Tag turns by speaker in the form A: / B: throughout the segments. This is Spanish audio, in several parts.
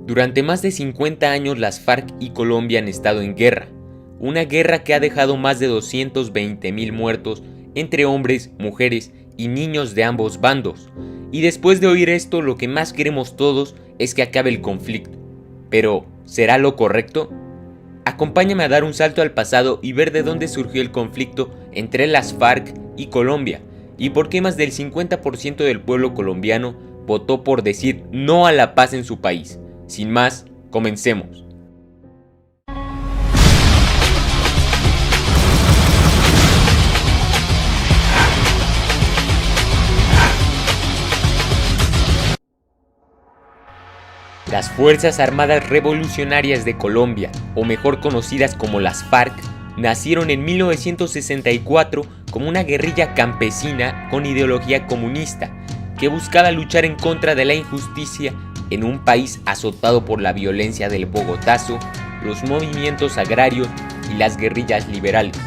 A: Durante más de 50 años las FARC y Colombia han estado en guerra, una guerra que ha dejado más de 220.000 muertos entre hombres, mujeres y niños de ambos bandos. Y después de oír esto, lo que más queremos todos es que acabe el conflicto. Pero, ¿será lo correcto? Acompáñame a dar un salto al pasado y ver de dónde surgió el conflicto entre las FARC y Colombia, y por qué más del 50% del pueblo colombiano votó por decir no a la paz en su país. Sin más, comencemos. Las Fuerzas Armadas Revolucionarias de Colombia, o mejor conocidas como las FARC, nacieron en 1964 como una guerrilla campesina con ideología comunista, que buscaba luchar en contra de la injusticia en un país azotado por la violencia del Bogotazo, los movimientos agrarios y las guerrillas liberales.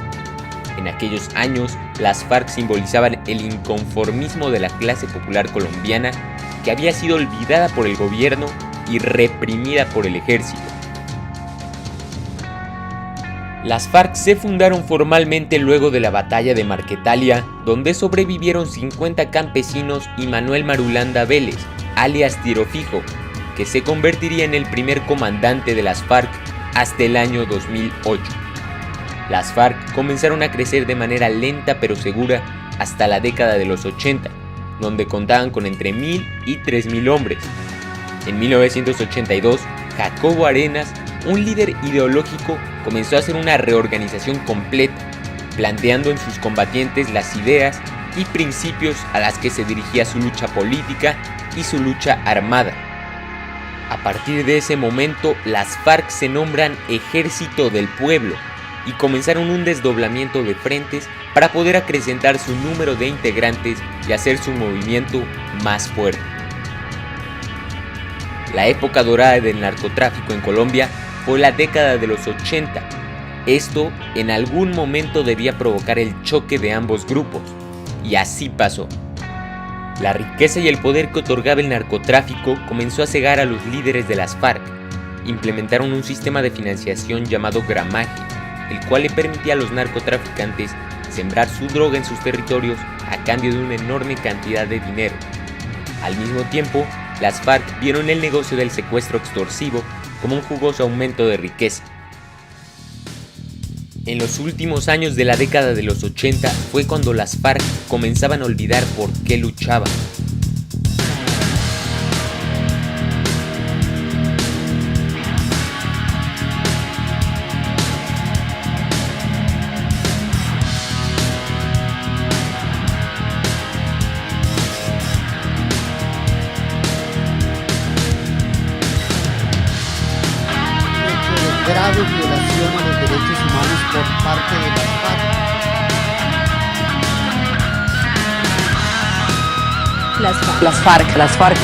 A: En aquellos años, las FARC simbolizaban el inconformismo de la clase popular colombiana que había sido olvidada por el gobierno y reprimida por el ejército. Las FARC se fundaron formalmente luego de la batalla de Marquetalia, donde sobrevivieron 50 campesinos y Manuel Marulanda Vélez, alias Tiro Fijo, que se convertiría en el primer comandante de las FARC hasta el año 2008. Las FARC comenzaron a crecer de manera lenta pero segura hasta la década de los 80, donde contaban con entre 1.000 y 3.000 hombres. En 1982, Jacobo Arenas, un líder ideológico, comenzó a hacer una reorganización completa, planteando en sus combatientes las ideas y principios a las que se dirigía su lucha política y su lucha armada. A partir de ese momento, las FARC se nombran Ejército del Pueblo y comenzaron un desdoblamiento de frentes para poder acrecentar su número de integrantes y hacer su movimiento más fuerte. La época dorada del narcotráfico en Colombia fue la década de los 80. Esto en algún momento debía provocar el choque de ambos grupos, y así pasó. La riqueza y el poder que otorgaba el narcotráfico comenzó a cegar a los líderes de las FARC. Implementaron un sistema de financiación llamado gramaje, el cual le permitía a los narcotraficantes sembrar su droga en sus territorios a cambio de una enorme cantidad de dinero. Al mismo tiempo, las FARC vieron el negocio del secuestro extorsivo como un jugoso aumento de riqueza. En los últimos años de la década de los 80 fue cuando las FARC comenzaban a olvidar por qué luchaban.
B: Grave violación a los derechos humanos por parte de las FARC.
C: Las FARC.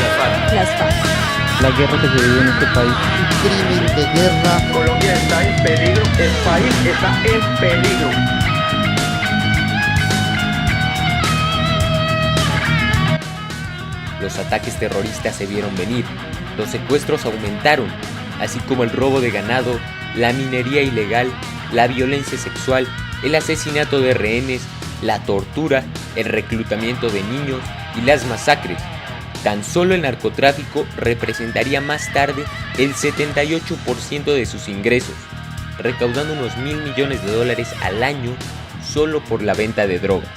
D: La guerra que se vive en este país.
B: Un crimen de guerra.
E: Colombia está en peligro, el país está en peligro.
A: Los ataques terroristas se vieron venir, los secuestros aumentaron, así como el robo de ganado, la minería ilegal, la violencia sexual, el asesinato de rehenes, la tortura, el reclutamiento de niños y las masacres. Tan solo el narcotráfico representaría más tarde el 78% de sus ingresos, recaudando unos $1.000 millones al año solo por la venta de drogas.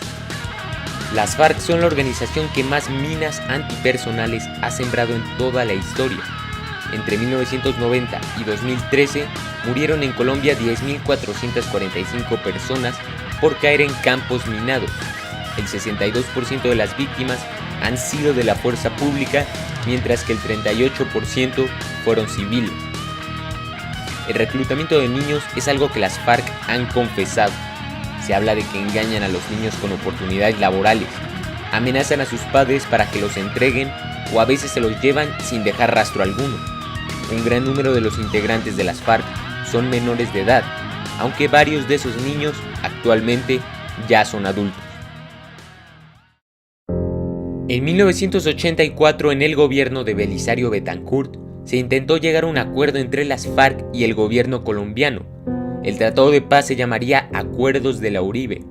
A: Las FARC son la organización que más minas antipersonales ha sembrado en toda la historia. Entre 1990 y 2013 murieron en Colombia 10.445 personas por caer en campos minados. El 62% de las víctimas han sido de la fuerza pública, mientras que el 38% fueron civiles. El reclutamiento de niños es algo que las FARC han confesado. Se habla de que engañan a los niños con oportunidades laborales, amenazan a sus padres para que los entreguen o a veces se los llevan sin dejar rastro alguno. Un gran número de los integrantes de las FARC son menores de edad, aunque varios de esos niños actualmente ya son adultos. En 1984, en el gobierno de Belisario Betancourt, se intentó llegar a un acuerdo entre las FARC y el gobierno colombiano. El tratado de paz se llamaría Acuerdos de la Uribe.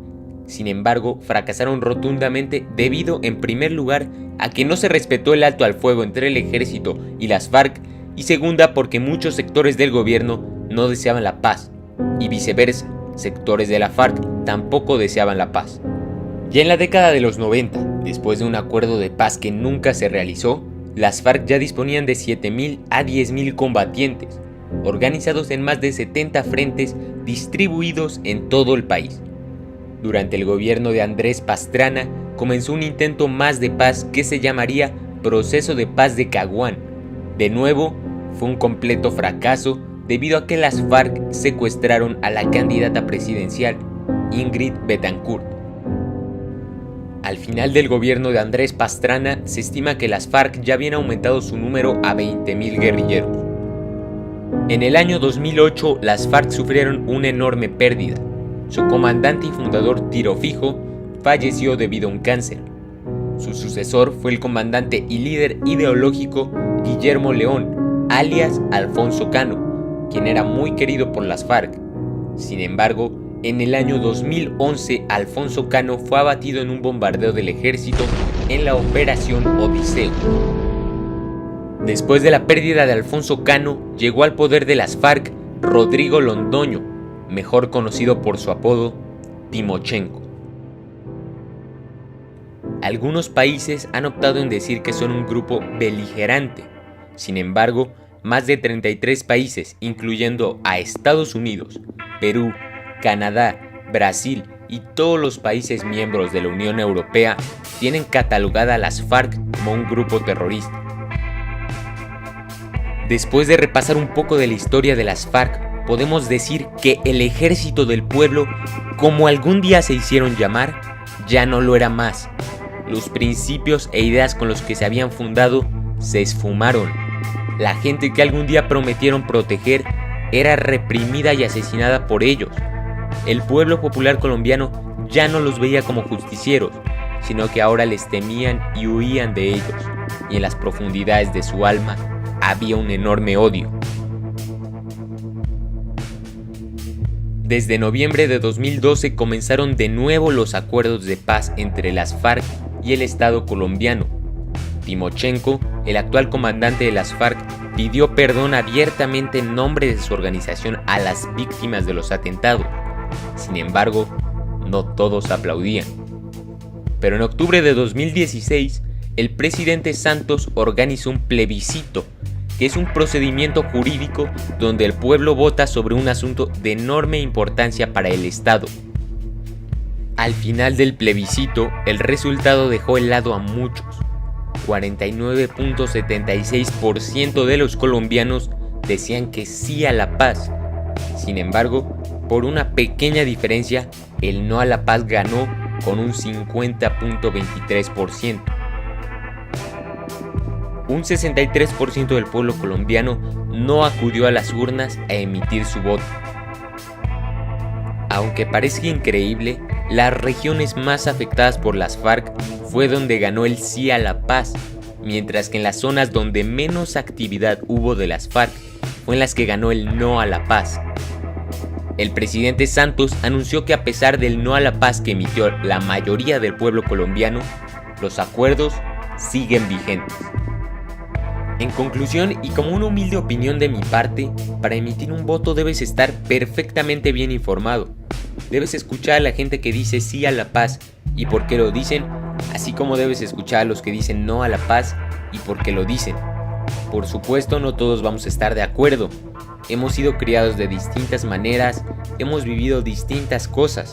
A: Sin embargo, fracasaron rotundamente debido, en primer lugar, a que no se respetó el alto al fuego entre el ejército y las FARC, y segunda, porque muchos sectores del gobierno no deseaban la paz, y viceversa, sectores de la FARC tampoco deseaban la paz. Ya en la década de los 90, después de un acuerdo de paz que nunca se realizó, las FARC ya disponían de 7.000 a 10.000 combatientes, organizados en más de 70 frentes distribuidos en todo el país. Durante el gobierno de Andrés Pastrana comenzó un intento más de paz que se llamaría Proceso de Paz de Caguán. De nuevo, fue un completo fracaso debido a que las FARC secuestraron a la candidata presidencial, Ingrid Betancourt. Al final del gobierno de Andrés Pastrana, se estima que las FARC ya habían aumentado su número a 20.000 guerrilleros. En el año 2008, las FARC sufrieron una enorme pérdida. Su comandante y fundador, Tiro Fijo, falleció debido a un cáncer. Su sucesor fue el comandante y líder ideológico Guillermo León, alias Alfonso Cano, quien era muy querido por las FARC. Sin embargo, en el año 2011, Alfonso Cano fue abatido en un bombardeo del ejército en la Operación Odiseo. Después de la pérdida de Alfonso Cano, llegó al poder de las FARC Rodrigo Londoño, mejor conocido por su apodo, Timochenko. Algunos países han optado en decir que son un grupo beligerante. Sin embargo, más de 33 países, incluyendo a Estados Unidos, Perú, Canadá, Brasil y todos los países miembros de la Unión Europea, tienen catalogada a las FARC como un grupo terrorista. Después de repasar un poco de la historia de las FARC, podemos decir que el Ejército del Pueblo, como algún día se hicieron llamar, ya no lo era más. Los principios e ideas con los que se habían fundado se esfumaron. La gente que algún día prometieron proteger era reprimida y asesinada por ellos. El pueblo popular colombiano ya no los veía como justicieros, sino que ahora les temían y huían de ellos, y en las profundidades de su alma había un enorme odio. Desde noviembre de 2012 comenzaron de nuevo los acuerdos de paz entre las FARC y el Estado colombiano. Timochenko, el actual comandante de las FARC, pidió perdón abiertamente en nombre de su organización a las víctimas de los atentados. Sin embargo, no todos aplaudían. Pero en octubre de 2016, el presidente Santos organizó un plebiscito, que es un procedimiento jurídico donde el pueblo vota sobre un asunto de enorme importancia para el Estado. Al final del plebiscito, el resultado dejó helado a muchos. 49.76% de los colombianos decían que sí a la paz. Sin embargo, por una pequeña diferencia, el no a la paz ganó con un 50.23%. Un 63% del pueblo colombiano no acudió a las urnas a emitir su voto. Aunque parezca increíble, las regiones más afectadas por las FARC fue donde ganó el sí a la paz, mientras que en las zonas donde menos actividad hubo de las FARC fue en las que ganó el no a la paz. El presidente Santos anunció que a pesar del no a la paz que emitió la mayoría del pueblo colombiano, los acuerdos siguen vigentes. En conclusión, y como una humilde opinión de mi parte, para emitir un voto debes estar perfectamente bien informado. Debes escuchar a la gente que dice sí a la paz y por qué lo dicen, así como debes escuchar a los que dicen no a la paz y por qué lo dicen. Por supuesto, no todos vamos a estar de acuerdo. Hemos sido criados de distintas maneras, hemos vivido distintas cosas.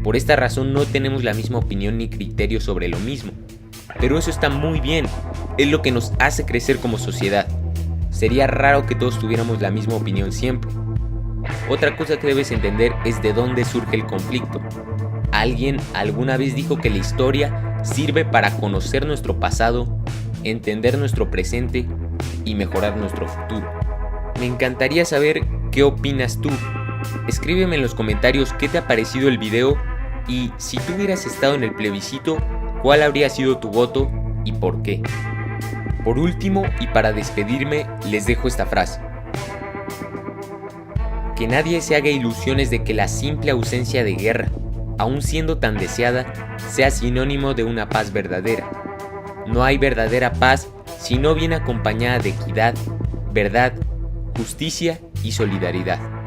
A: Por esta razón no tenemos la misma opinión ni criterio sobre lo mismo. Pero eso está muy bien, es lo que nos hace crecer como sociedad. Sería raro que todos tuviéramos la misma opinión siempre. Otra cosa que debes entender es de dónde surge el conflicto. Alguien alguna vez dijo que la historia sirve para conocer nuestro pasado, entender nuestro presente y mejorar nuestro futuro. Me encantaría saber qué opinas tú. Escríbeme en los comentarios qué te ha parecido el video y si tú hubieras estado en el plebiscito, ¿cuál habría sido tu voto y por qué? Por último, y para despedirme, les dejo esta frase. Que nadie se haga ilusiones de que la simple ausencia de guerra, aun siendo tan deseada, sea sinónimo de una paz verdadera. No hay verdadera paz si no viene acompañada de equidad, verdad, justicia y solidaridad.